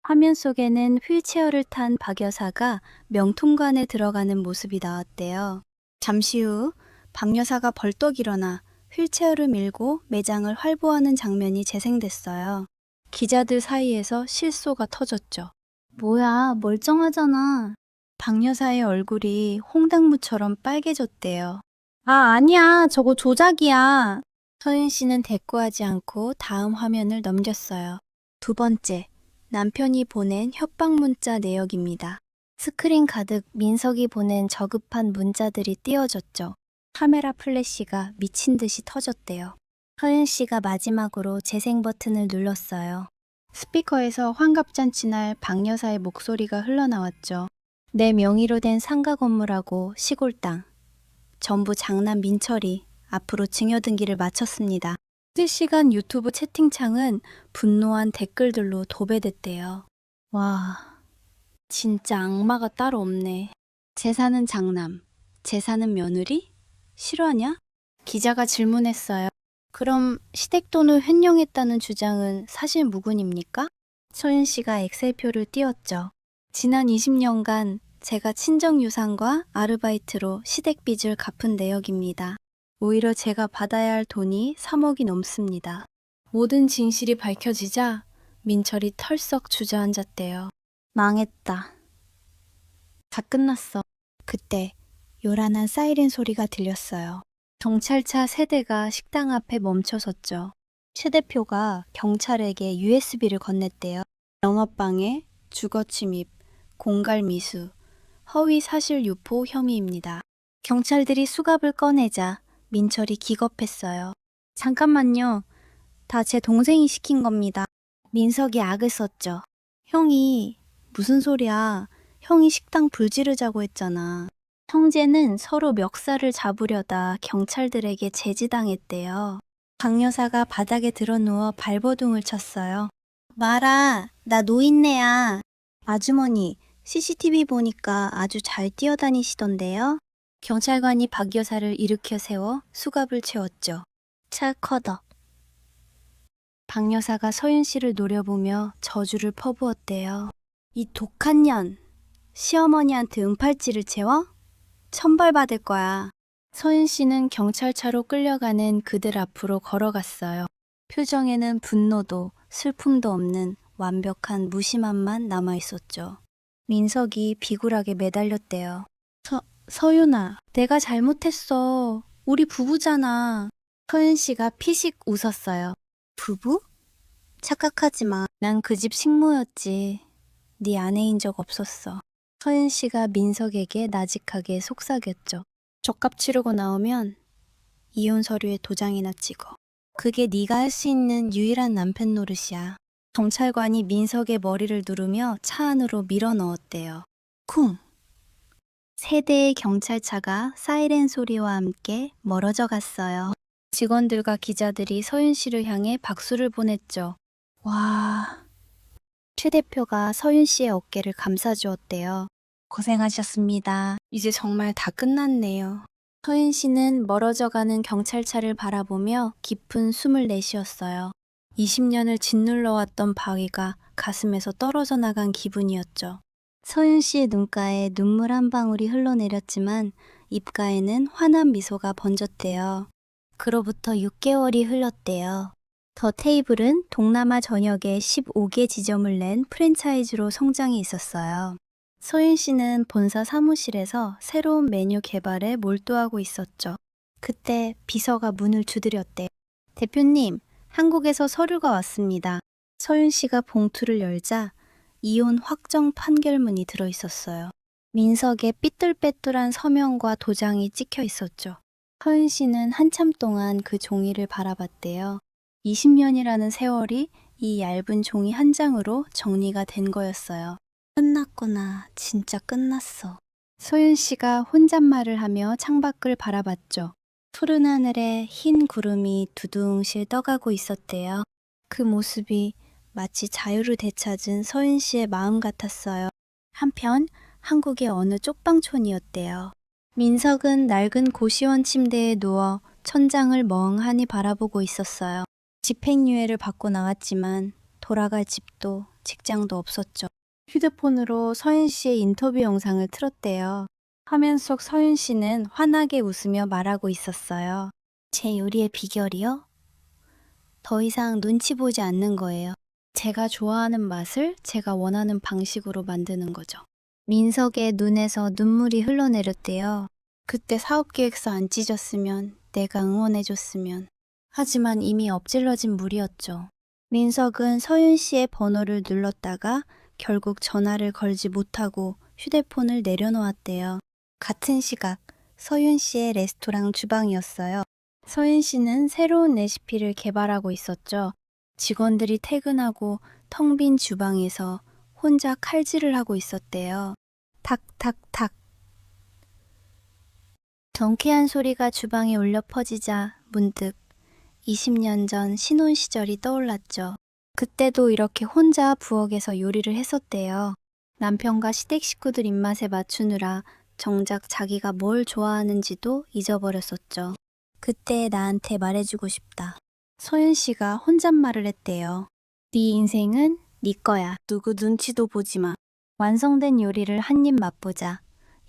화면 속에는 휠체어를 탄 박 여사가 명품관에 들어가는 모습이 나왔대요. 잠시 후 박 여사가 벌떡 일어나 휠체어를 밀고 매장을 활보하는 장면이 재생됐어요. 기자들 사이에서 실소가 터졌죠. 뭐야, 멀쩡하잖아. 박 여사의 얼굴이 홍당무처럼 빨개졌대요. 아, 아니야. 저거 조작이야. 서윤 씨는 대꾸하지 않고 다음 화면을 넘겼어요. 두 번째, 남편이 보낸 협박 문자 내역입니다. 스크린 가득 민석이 보낸 저급한 문자들이 띄어졌죠. 카메라 플래시가 미친 듯이 터졌대요. 서윤 씨가 마지막으로 재생 버튼을 눌렀어요. 스피커에서 환갑잔치 날 박 여사의 목소리가 흘러나왔죠. 내 명의로 된 상가 건물하고 시골 땅. 전부 장남 민철이 앞으로 증여등기를 마쳤습니다. 실시간 유튜브 채팅창은 분노한 댓글들로 도배됐대요. 와, 진짜 악마가 따로 없네. 재산은 장남, 재산은 며느리? 실화냐? 기자가 질문했어요. 그럼 시댁돈을 횡령했다는 주장은 사실 무근입니까? 서윤 씨가 엑셀표를 띄웠죠. 지난 20년간 제가 친정유산과 아르바이트로 시댁빚을 갚은 내역입니다. 오히려 제가 받아야 할 돈이 3억이 넘습니다. 모든 진실이 밝혀지자 민철이 털썩 주저앉았대요. 망했다. 다 끝났어. 그때 요란한 사이렌 소리가 들렸어요. 경찰차 3대가 식당 앞에 멈춰섰죠. 최 대표가 경찰에게 USB를 건넸대요. 영업방해, 주거침입, 공갈미수, 허위 사실 유포 혐의입니다. 경찰들이 수갑을 꺼내자 민철이 기겁했어요. 잠깐만요. 다 제 동생이 시킨 겁니다. 민석이 악을 썼죠. 형이 무슨 소리야. 형이 식당 불 지르자고 했잖아. 형제는 서로 멱살을 잡으려다 경찰들에게 제지당했대요. 박 여사가 바닥에 드러누워 발버둥을 쳤어요. 마라, 나 노인네야. 아주머니, CCTV 보니까 아주 잘 뛰어다니시던데요? 경찰관이 박 여사를 일으켜 세워 수갑을 채웠죠. 차 커덕. 박 여사가 서윤 씨를 노려보며 저주를 퍼부었대요. 이 독한 년, 시어머니한테 응팔찌를 채워? 천벌받을 거야. 서윤 씨는 경찰차로 끌려가는 그들 앞으로 걸어갔어요. 표정에는 분노도 슬픔도 없는 완벽한 무심함만 남아있었죠. 민석이 비굴하게 매달렸대요. 서윤아, 내가 잘못했어. 우리 부부잖아. 서윤 씨가 피식 웃었어요. 부부? 착각하지 마. 난 그 집 식모였지. 네 아내인 적 없었어. 서윤 씨가 민석에게 나직하게 속삭였죠. 죗값 치르고 나오면 이혼 서류에 도장이나 찍어. 그게 네가 할 수 있는 유일한 남편 노릇이야. 경찰관이 민석의 머리를 누르며 차 안으로 밀어 넣었대요. 쿵! 3대의 경찰차가 사이렌 소리와 함께 멀어져 갔어요. 직원들과 기자들이 서윤 씨를 향해 박수를 보냈죠. 와... 최 대표가 서윤 씨의 어깨를 감싸주었대요. 고생하셨습니다. 이제 정말 다 끝났네요. 서윤 씨는 멀어져가는 경찰차를 바라보며 깊은 숨을 내쉬었어요. 20년을 짓눌러왔던 바위가 가슴에서 떨어져 나간 기분이었죠. 서윤 씨의 눈가에 눈물 한 방울이 흘러내렸지만 입가에는 환한 미소가 번졌대요. 그로부터 6개월이 흘렀대요. 더 테이블은 동남아 전역에 15개 지점을 낸 프랜차이즈로 성장해 있었어요. 서윤 씨는 본사 사무실에서 새로운 메뉴 개발에 몰두하고 있었죠. 그때 비서가 문을 두드렸대. 대표님, 한국에서 서류가 왔습니다. 서윤 씨가 봉투를 열자 이혼 확정 판결문이 들어있었어요. 민석의 삐뚤빼뚤한 서명과 도장이 찍혀 있었죠. 서윤 씨는 한참 동안 그 종이를 바라봤대요. 20년이라는 세월이 이 얇은 종이 한 장으로 정리가 된 거였어요. 끝났구나. 진짜 끝났어. 서윤 씨가 혼잣말을 하며 창밖을 바라봤죠. 푸른 하늘에 흰 구름이 두둥실 떠가고 있었대요. 그 모습이 마치 자유를 되찾은 서윤 씨의 마음 같았어요. 한편 한국의 어느 쪽방촌이었대요. 민석은 낡은 고시원 침대에 누워 천장을 멍하니 바라보고 있었어요. 집행유예를 받고 나왔지만 돌아갈 집도 직장도 없었죠. 휴대폰으로 서윤 씨의 인터뷰 영상을 틀었대요. 화면 속 서윤 씨는 환하게 웃으며 말하고 있었어요. 제 요리의 비결이요? 더 이상 눈치 보지 않는 거예요. 제가 좋아하는 맛을 제가 원하는 방식으로 만드는 거죠. 민석의 눈에서 눈물이 흘러내렸대요. 그때 사업계획서 안 찢었으면, 내가 응원해줬으면. 하지만 이미 엎질러진 물이었죠. 민석은 서윤 씨의 번호를 눌렀다가 결국 전화를 걸지 못하고 휴대폰을 내려놓았대요. 같은 시각, 서윤 씨의 레스토랑 주방이었어요. 서윤 씨는 새로운 레시피를 개발하고 있었죠. 직원들이 퇴근하고 텅 빈 주방에서 혼자 칼질을 하고 있었대요. 탁탁탁. 경쾌한 소리가 주방에 울려 퍼지자 문득 20년 전 신혼 시절이 떠올랐죠. 그때도 이렇게 혼자 부엌에서 요리를 했었대요. 남편과 시댁 식구들 입맛에 맞추느라 정작 자기가 뭘 좋아하는지도 잊어버렸었죠. 그때 나한테 말해주고 싶다. 서윤 씨가 혼잣말을 했대요. 네 인생은 네 거야. 누구 눈치도 보지 마. 완성된 요리를 한 입 맛보자.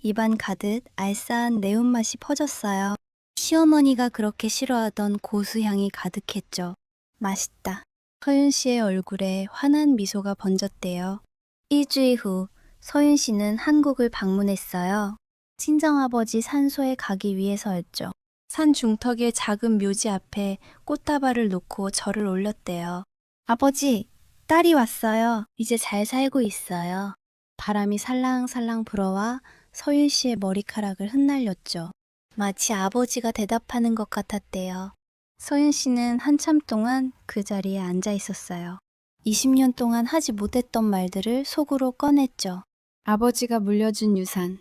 입안 가득 알싸한 매운맛이 퍼졌어요. 시어머니가 그렇게 싫어하던 고수향이 가득했죠. 맛있다. 서윤 씨의 얼굴에 환한 미소가 번졌대요. 일주일 후 서윤 씨는 한국을 방문했어요. 친정아버지 산소에 가기 위해서였죠. 산 중턱의 작은 묘지 앞에 꽃다발을 놓고 절을 올렸대요. 아버지, 딸이 왔어요. 이제 잘 살고 있어요. 바람이 살랑살랑 불어와 서윤 씨의 머리카락을 흩날렸죠. 마치 아버지가 대답하는 것 같았대요. 서윤 씨는 한참 동안 그 자리에 앉아 있었어요. 20년 동안 하지 못했던 말들을 속으로 꺼냈죠. 아버지가 물려준 유산,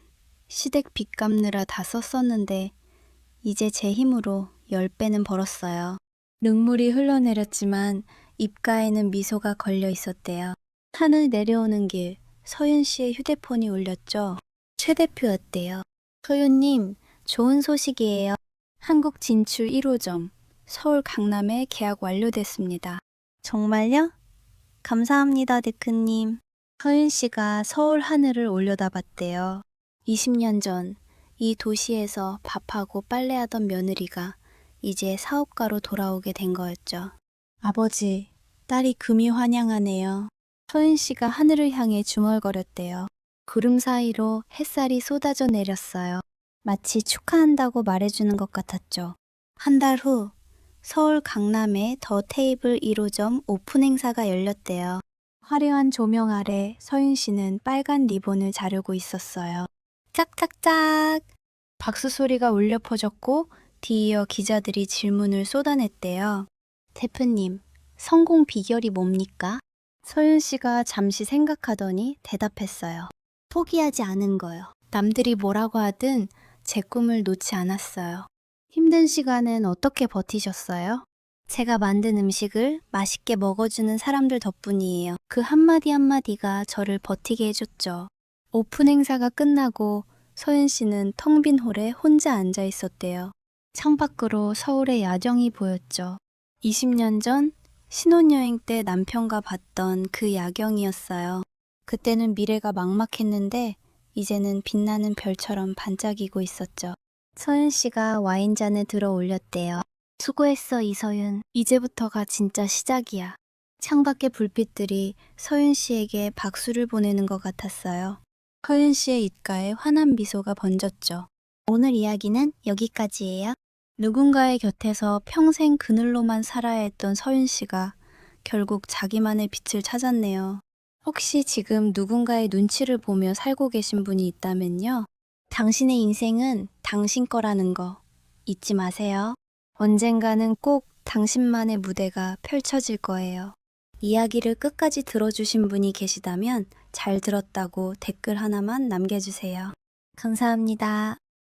시댁 빚 갚느라 다 썼었는데 이제 제 힘으로 10배는 벌었어요. 눈물이 흘러내렸지만 입가에는 미소가 걸려 있었대요. 산을 내려오는 길, 서윤 씨의 휴대폰이 울렸죠. 최 대표였대요. 서윤님, 좋은 소식이에요. 한국 진출 1호점, 서울 강남에 계약 완료됐습니다. 정말요? 감사합니다, 데크님. 서윤 씨가 서울 하늘을 올려다봤대요. 20년 전 이 도시에서 밥하고 빨래하던 며느리가 이제 사업가로 돌아오게 된 거였죠. 아버지, 딸이 금이 환영하네요. 서윤 씨가 하늘을 향해 중얼거렸대요. 구름 사이로 햇살이 쏟아져 내렸어요. 마치 축하한다고 말해주는 것 같았죠. 한 달 후 서울 강남의 더 테이블 1호점 오픈 행사가 열렸대요. 화려한 조명 아래 서윤 씨는 빨간 리본을 자르고 있었어요. 짝짝짝! 박수 소리가 울려 퍼졌고 뒤이어 기자들이 질문을 쏟아냈대요. 대표님, 성공 비결이 뭡니까? 서윤 씨가 잠시 생각하더니 대답했어요. 포기하지 않은 거요. 남들이 뭐라고 하든 제 꿈을 놓지 않았어요. 힘든 시간은 어떻게 버티셨어요? 제가 만든 음식을 맛있게 먹어주는 사람들 덕분이에요. 그 한마디 한마디가 저를 버티게 해줬죠. 오픈 행사가 끝나고 서윤 씨는 텅 빈 홀에 혼자 앉아 있었대요. 창밖으로 서울의 야경이 보였죠. 20년 전 신혼여행 때 남편과 봤던 그 야경이었어요. 그때는 미래가 막막했는데 이제는 빛나는 별처럼 반짝이고 있었죠. 서윤 씨가 와인잔을 들어 올렸대요. 수고했어, 이서윤. 이제부터가 진짜 시작이야. 창밖의 불빛들이 서윤 씨에게 박수를 보내는 것 같았어요. 서윤 씨의 입가에 환한 미소가 번졌죠. 오늘 이야기는 여기까지예요. 누군가의 곁에서 평생 그늘로만 살아야 했던 서윤 씨가 결국 자기만의 빛을 찾았네요. 혹시 지금 누군가의 눈치를 보며 살고 계신 분이 있다면요. 당신의 인생은 당신 거라는 거 잊지 마세요. 언젠가는 꼭 당신만의 무대가 펼쳐질 거예요. 이야기를 끝까지 들어주신 분이 계시다면 잘 들었다고 댓글 하나만 남겨주세요. 감사합니다.